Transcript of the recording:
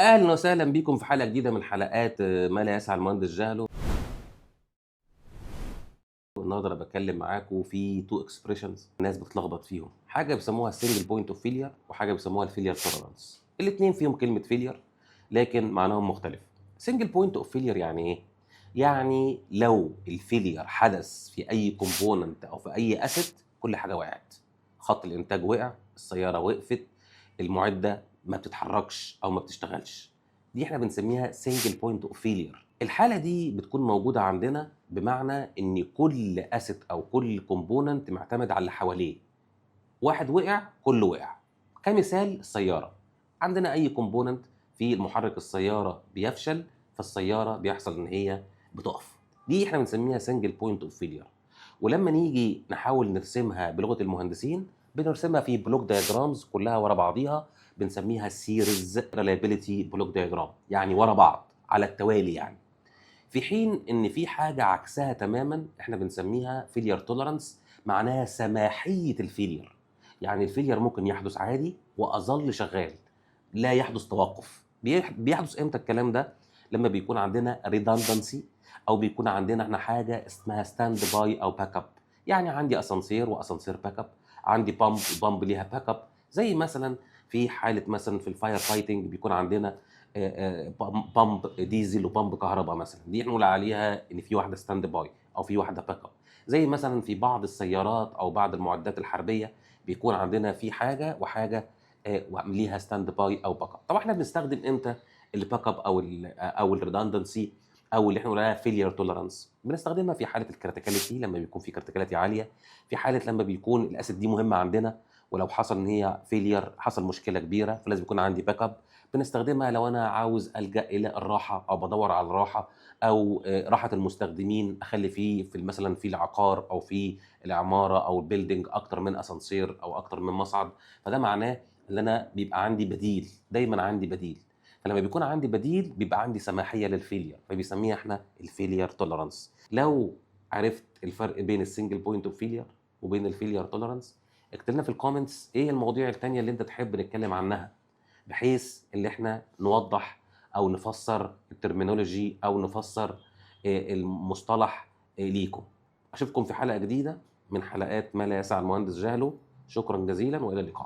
اهلا وسهلا بيكم في حلقه جديده من حلقات ما لا يسع المهندس جهله. النهارده انا بتكلم معاكم في تو اكسبريشنز الناس بتتلخبط فيهم، حاجه بيسموها السنجل بوينت اوف فيلير وحاجه بيسموها الفيلير توليرانس. الاثنين فيهم كلمه فيلير لكن معناهم مختلف. سنجل بوينت اوف فيلير يعني ايه؟ يعني لو الفيلير حدث في اي كومبوننت او في اي اسيت كل حاجه وقعت، خط الانتاج وقع، السياره وقفت، المعده ما بتتحركش او ما بتشتغلش، دي احنا بنسميها سنجل بوينت اوف فيلير. الحاله دي بتكون موجوده عندنا بمعنى ان كل اسيت او كل كومبوننت معتمد على اللي حواليه، واحد وقع كله وقع. كمثال السياره، عندنا اي كومبوننت في المحرك السياره بيفشل، فالسياره بيحصل ان هي بتقف، دي احنا بنسميها سنجل بوينت اوف فيلير. ولما نيجي نحاول نرسمها بلغه المهندسين بنرسمها في بلوك دايجرامز كلها ورا بعضيها، بنسميها سيريز ريلابيليتي بلوك دايجرام، يعني ورا بعض على التوالي يعني. في حين ان في حاجه عكسها تماما احنا بنسميها فيلير توليرانس، معناها سماحيه الفيلير. يعني الفيلير ممكن يحدث عادي واظل شغال، لا يحدث توقف. بيحدث امتى الكلام ده؟ لما بيكون عندنا ريدندنسي، او بيكون عندنا احنا حاجه اسمها ستاند باي او باك اب. يعني عندي اسانسير واسانسير باك اب، عندي بامب وبامب ليها باك اب. زي مثلا في حاله مثلا في الفاير فايتنج بيكون عندنا بامب ديزل وبامب كهرباء مثلا، دي نقول عليها ان في واحده ستاند باي او في واحده باك اب. زي مثلا في بعض السيارات او بعض المعدات الحربيه بيكون عندنا في حاجه وحاجه ليها ستاند باي او باك اب. طبعا احنا بنستخدم امتى الباك اب او الريدندنسي او اللي احنا بنقول عليها فيلير توليرانس؟ بنستخدمها في حاله الكريتيكاليتي، لما بيكون في كريتيكاليتي عاليه، في حاله لما بيكون الاسيد دي مهمه عندنا ولو حصل ان هي فيلير حصل مشكله كبيره فلازم يكون عندي باك اب. بنستخدمها لو انا عاوز الجا الى الراحه او بدور على الراحه، او راحه المستخدمين، اخلي فيه في مثلا في العقار او في العماره او البيلدينج اكتر من اسانسير او اكتر من مصعد، فده معناه ان انا بيبقى عندي بديل، دايما عندي بديل. فلما بيكون عندي بديل بيبقى عندي سماحيه للفيلير، فبيسميها احنا الفيلير توليرانس. لو عرفت الفرق بين السنجل بوينت اوف فيلير وبين الفيلير توليرانس، اكتب لنا في الكومنتس ايه المواضيع التانية اللي انت تحب نتكلم عنها، بحيث اللي احنا نوضح او نفسر الترمينولوجي او نفسر المصطلح ليكم. اشوفكم في حلقة جديدة من حلقات ما لا يسع المهندس جهله. شكرا جزيلا والى اللقاء.